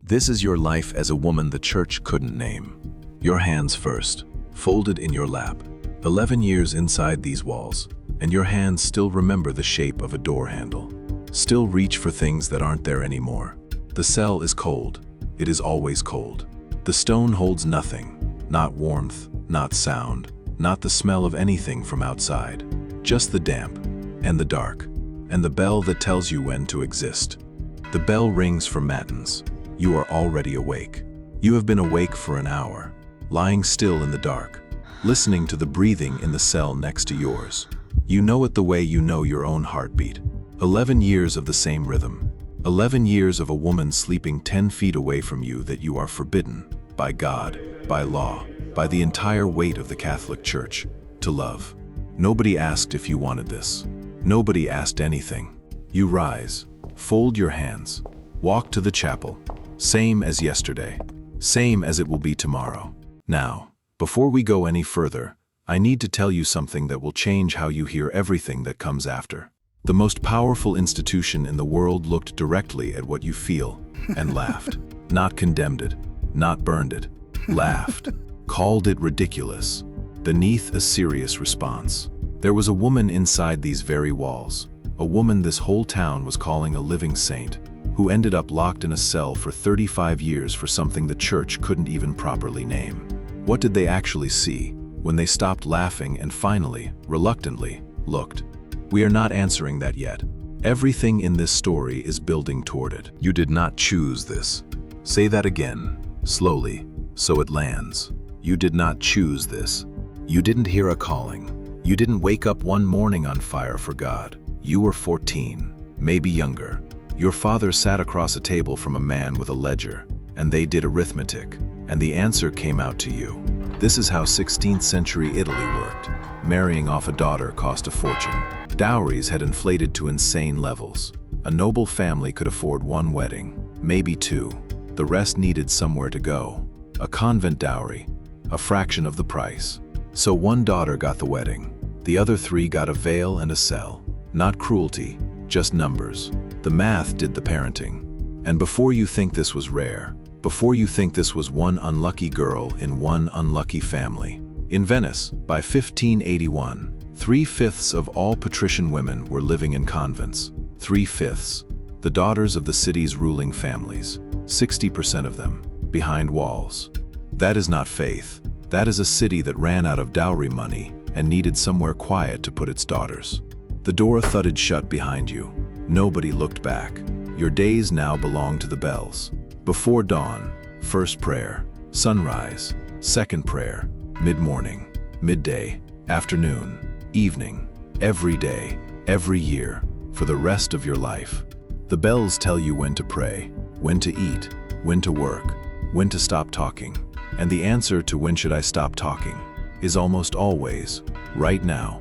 This is your life as a woman the church couldn't name. Your hands first, folded in your lap. 11 years inside these walls, and your hands still remember the shape of a door handle. Still reach for things that aren't there anymore. The cell is cold. It is always cold. The stone holds nothing. Not warmth, not sound, not the smell of anything from outside. Just the damp, and the dark, and the bell that tells you when to exist. The bell rings for matins. You are already awake. You have been awake for an hour, lying still in the dark, listening to the breathing in the cell next to yours. You know it the way you know your own heartbeat. 11 years of the same rhythm. 11 years of a woman sleeping 10 feet away from you that you are forbidden, by God, by law, by the entire weight of the Catholic Church, to love. Nobody asked if you wanted this. Nobody asked anything. You rise, fold your hands, walk to the chapel, same as yesterday, same as it will be tomorrow. Now, before we go any further, I need to tell you something that will change how you hear everything that comes after. The most powerful institution in the world looked directly at what you feel and laughed. Not condemned it, not burned it, laughed, called it ridiculous, beneath a serious response. There was a woman inside these very walls, a woman this whole town was calling a living saint, who ended up locked in a cell for 35 years for something the church couldn't even properly name. What did they actually see when they stopped laughing and finally, reluctantly, looked? We are not answering that yet. Everything in this story is building toward it. You did not choose this. Say that again, slowly, so it lands. You did not choose this. You didn't hear a calling. You didn't wake up one morning on fire for God. You were 14, maybe younger. Your father sat across a table from a man with a ledger, and they did arithmetic, and the answer came out to you. This is how 16th century Italy worked. Marrying off a daughter cost a fortune. Dowries had inflated to insane levels. A noble family could afford one wedding, maybe two. The rest needed somewhere to go. A convent dowry, a fraction of the price. So one daughter got the wedding. The other three got a veil and a cell. Not cruelty, just numbers. The math did the parenting. And before you think this was rare, before you think this was one unlucky girl in one unlucky family, in Venice, by 1581, 3/5 of all patrician women were living in convents. 3/5, the daughters of the city's ruling families, 60% of them, behind walls. That is not faith. That is a city that ran out of dowry money and needed somewhere quiet to put its daughters. The door thudded shut behind you. Nobody looked back. Your days now belong to the bells. Before dawn, first prayer, sunrise, second prayer, mid-morning, midday, afternoon, evening, every day, every year, for the rest of your life. The bells tell you when to pray, when to eat, when to work, when to stop talking. And the answer to when should I stop talking is almost always, right now.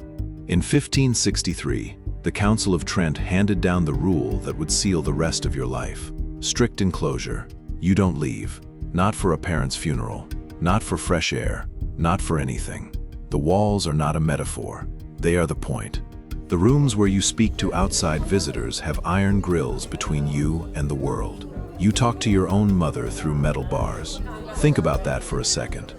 In 1563, the Council of Trent handed down the rule that would seal the rest of your life. Strict enclosure. You don't leave. Not for a parent's funeral. Not for fresh air. Not for anything. The walls are not a metaphor. They are the point. The rooms where you speak to outside visitors have iron grills between you and the world. You talk to your own mother through metal bars. Think about that for a second.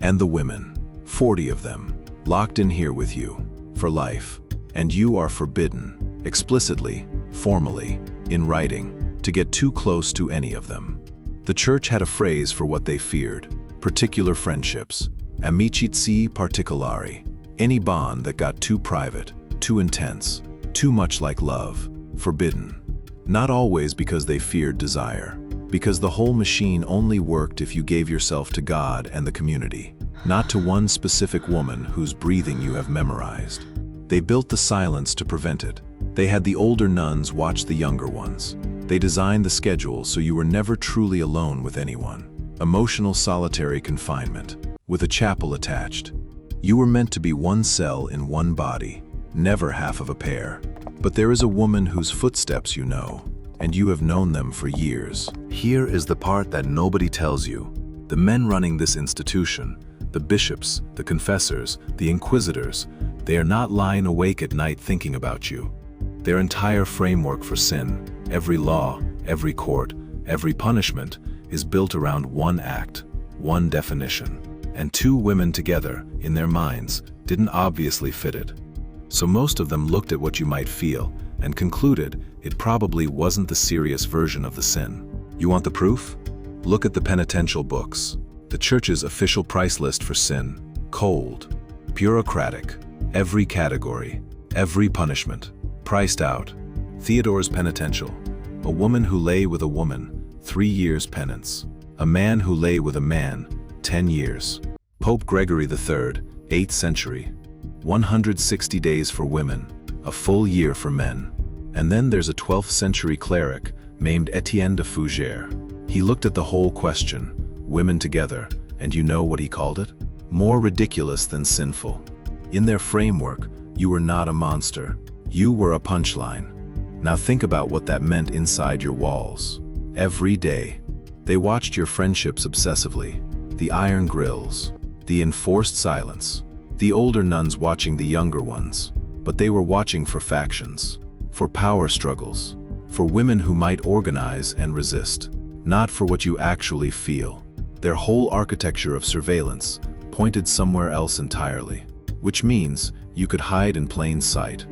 And the women, 40 of them, locked in here with you, for life. And you are forbidden, explicitly, formally, in writing, to get too close to any of them. The church had a phrase for what they feared: particular friendships, amicizie particolari, any bond that got too private, too intense, too much like love, forbidden. Not always because they feared desire, because the whole machine only worked if you gave yourself to God and the community, not to one specific woman whose breathing you have memorized. They built the silence to prevent it. They had the older nuns watch the younger ones. They designed the schedule so you were never truly alone with anyone. Emotional solitary confinement, with a chapel attached. You were meant to be one cell in one body, never half of a pair. But there is a woman whose footsteps you know, and you have known them for years. Here is the part that nobody tells you. The men running this institution, the bishops, the confessors, the inquisitors, they are not lying awake at night thinking about you. Their entire framework for sin, every law, every court, every punishment, is built around one act, one definition, and two women together, in their minds, didn't obviously fit it. So most of them looked at what you might feel and concluded it probably wasn't the serious version of the sin. You want the proof? Look at the penitential books. The church's official price list for sin: cold, bureaucratic, every category, every punishment, priced out. Theodore's penitential: a woman who lay with a woman, 3 years penance. A man who lay with a man, 10 years. Pope Gregory III, 8th century: 160 days for women, a full year for men. And then there's a 12th century cleric named Etienne de Fougères. He looked at the whole question, women together, and you know what he called it? More ridiculous than sinful. In their framework, you were not a monster. You were a punchline. Now think about what that meant inside your walls. Every day, they watched your friendships obsessively. The iron grills, the enforced silence, the older nuns watching the younger ones. But they were watching for factions, for power struggles, for women who might organize and resist, not for what you actually feel. Their whole architecture of surveillance pointed somewhere else entirely, which means you could hide in plain sight,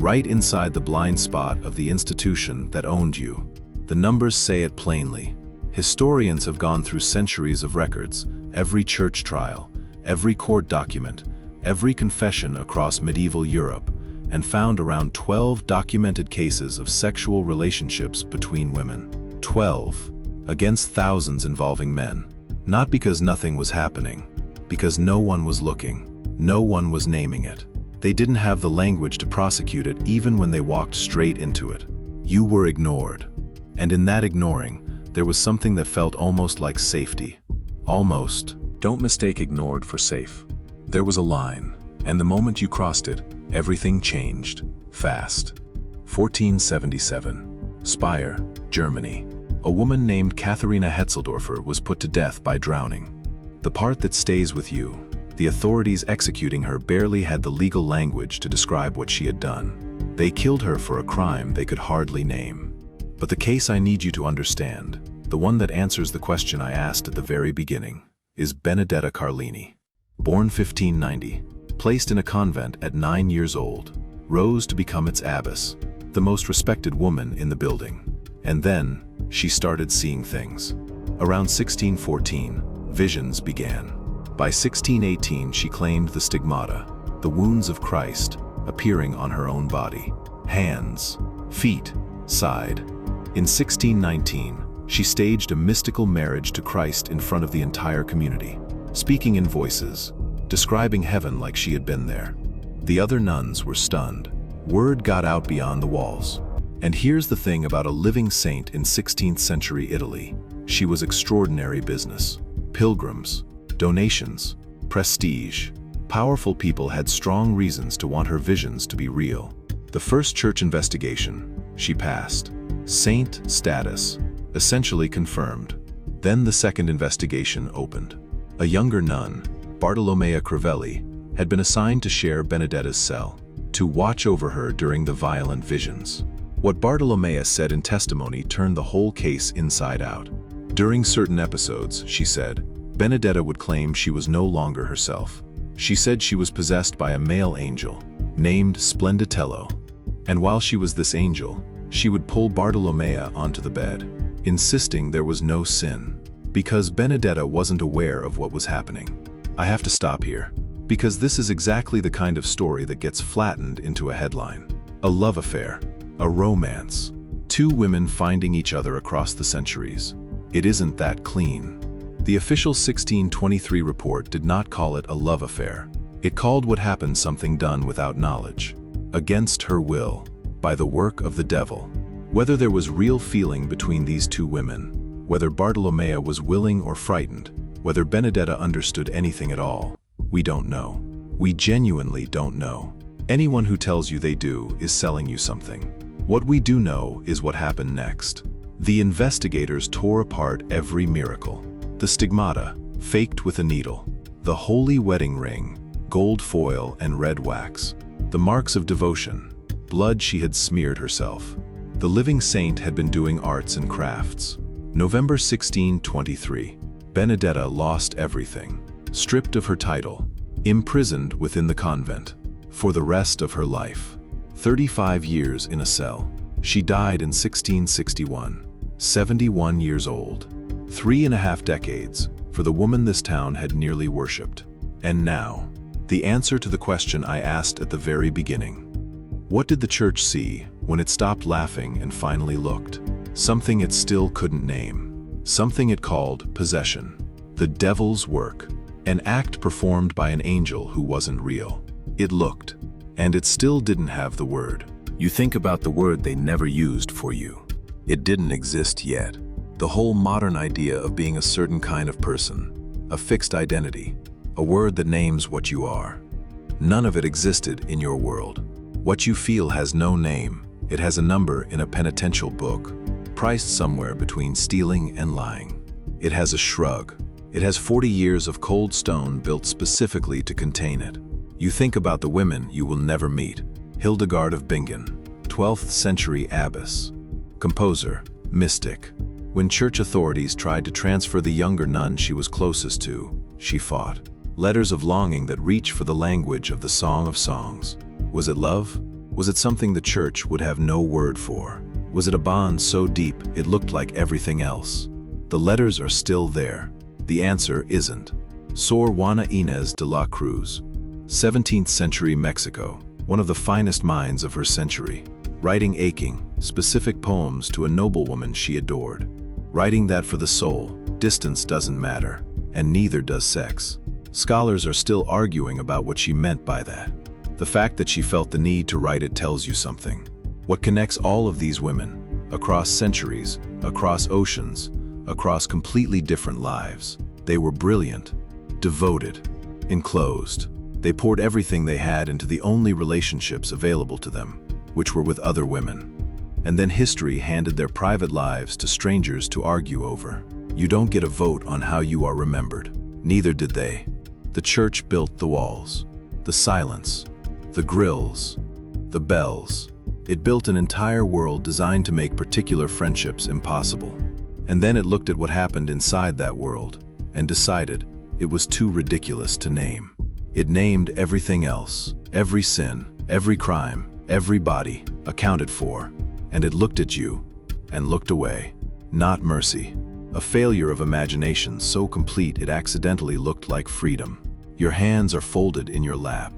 right inside the blind spot of the institution that owned you. The numbers say it plainly. Historians have gone through centuries of records, every church trial, every court document, every confession across medieval Europe, and found around 12 documented cases of sexual relationships between women. 12, against thousands involving men. Not because nothing was happening, because no one was looking, no one was naming it. They didn't have the language to prosecute it even when they walked straight into it. You were ignored. And in that ignoring, there was something that felt almost like safety. Almost. Don't mistake ignored for safe. There was a line, and the moment you crossed it, everything changed. Fast. 1477. Speyer, Germany. A woman named Katharina Hetzeldorfer was put to death by drowning. The part that stays with you, the authorities executing her barely had the legal language to describe what she had done. They killed her for a crime they could hardly name. But the case I need you to understand, the one that answers the question I asked at the very beginning, is Benedetta Carlini. Born 1590, placed in a convent at 9 years old, rose to become its abbess, the most respected woman in the building. And then, she started seeing things. Around 1614, visions began. By 1618, she claimed the stigmata, the wounds of Christ, appearing on her own body. Hands, feet, side. In 1619, she staged a mystical marriage to Christ in front of the entire community, speaking in voices, describing heaven like she had been there. The other nuns were stunned. Word got out beyond the walls. And here's the thing about a living saint in 16th century Italy. She was extraordinary business. Pilgrims, donations, prestige. Powerful people had strong reasons to want her visions to be real. The first church investigation, she passed. Saint status, essentially confirmed. Then the second investigation opened. A younger nun, Bartolomea Crivelli, had been assigned to share Benedetta's cell, to watch over her during the violent visions. What Bartolomea said in testimony turned the whole case inside out. During certain episodes, she said, Benedetta would claim she was no longer herself. She said she was possessed by a male angel, named Splenditello. And while she was this angel, she would pull Bartolomea onto the bed, insisting there was no sin, because Benedetta wasn't aware of what was happening. I have to stop here, because this is exactly the kind of story that gets flattened into a headline. A love affair, a romance, two women finding each other across the centuries. It isn't that clean. The official 1623 report did not call it a love affair. It called what happened something done without knowledge, against her will, by the work of the devil. Whether there was real feeling between these two women, whether Bartolomea was willing or frightened, whether Benedetta understood anything at all, we don't know. We genuinely don't know. Anyone who tells you they do is selling you something. What we do know is what happened next. The investigators tore apart every miracle. The stigmata, faked with a needle. The holy wedding ring, gold foil and red wax. The marks of devotion, blood she had smeared herself. The living saint had been doing arts and crafts. November 1623. Benedetta lost everything. Stripped of her title. Imprisoned within the convent. For the rest of her life. 35 years in a cell. She died in 1661. 71 years old. 3.5 decades for the woman this town had nearly worshipped. And now, the answer to the question I asked at the very beginning. What did the church see when it stopped laughing and finally looked? Something it still couldn't name. Something it called possession. The devil's work. An act performed by an angel who wasn't real. It looked, and it still didn't have the word. You think about the word they never used for you. It didn't exist yet. The whole modern idea of being a certain kind of person, a fixed identity, a word that names what you are. None of it existed in your world. What you feel has no name. It has a number in a penitential book, priced somewhere between stealing and lying. It has a shrug. It has 40 years of cold stone built specifically to contain it. You think about the women you will never meet. Hildegard of Bingen, 12th century abbess, composer, mystic. When church authorities tried to transfer the younger nun she was closest to, she fought. Letters of longing that reach for the language of the Song of Songs. Was it love? Was it something the church would have no word for? Was it a bond so deep it looked like everything else? The letters are still there. The answer isn't. Sor Juana Inés de la Cruz, 17th century Mexico, one of the finest minds of her century, writing aching, specific poems to a noblewoman she adored. Writing that for the soul, distance doesn't matter, and neither does sex. Scholars are still arguing about what she meant by that. The fact that she felt the need to write it tells you something. What connects all of these women, across centuries, across oceans, across completely different lives. They were brilliant, devoted, enclosed. They poured everything they had into the only relationships available to them, which were with other women. And then history handed their private lives to strangers to argue over. You don't get a vote on how you are remembered. Neither did they. The church built the walls, the silence, the grills, the bells. It built an entire world designed to make particular friendships impossible. And then it looked at what happened inside that world and decided it was too ridiculous to name. It named everything else, every sin, every crime, every body, accounted for, and it looked at you and looked away. Not mercy. A failure of imagination so complete it accidentally looked like freedom. Your hands are folded in your lap.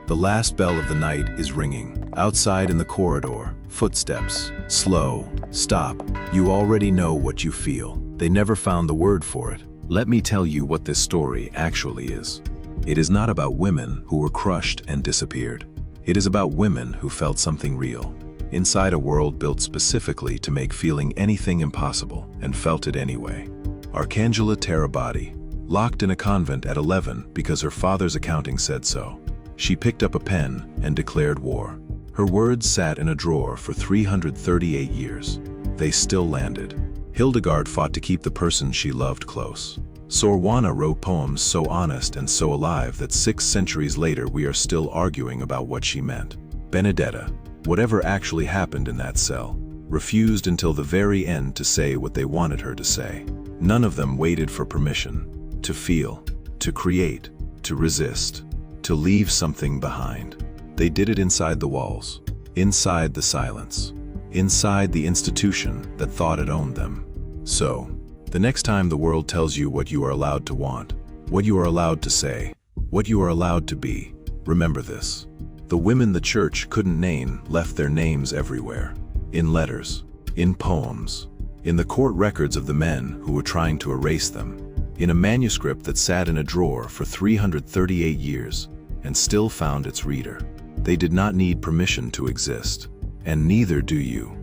The last bell of the night is ringing. Outside in the corridor, footsteps, slow, stop. You already know what you feel. They never found the word for it. Let me tell you what this story actually is. It is not about women who were crushed and disappeared. It is about women who felt something real, inside a world built specifically to make feeling anything impossible, and felt it anyway. Arcangela Terabati, locked in a convent at 11 because her father's accounting said so. She picked up a pen and declared war. Her words sat in a drawer for 338 years. They still landed. Hildegard fought to keep the person she loved close. Sor Juana wrote poems so honest and so alive that 6 centuries later we are still arguing about what she meant. Benedetta, whatever actually happened in that cell, refused until the very end to say what they wanted her to say. None of them waited for permission to feel, to create, to resist, to leave something behind. They did it inside the walls, inside the silence, inside the institution that thought it owned them. So, the next time the world tells you what you are allowed to want, what you are allowed to say, what you are allowed to be, remember this. The women the church couldn't name left their names everywhere. In letters, in poems, in the court records of the men who were trying to erase them, in a manuscript that sat in a drawer for 338 years and still found its reader. They did not need permission to exist, and neither do you.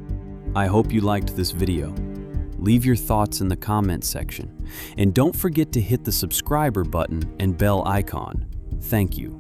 I hope you liked this video. Leave your thoughts in the comments section, and don't forget to hit the subscriber button and bell icon. Thank you.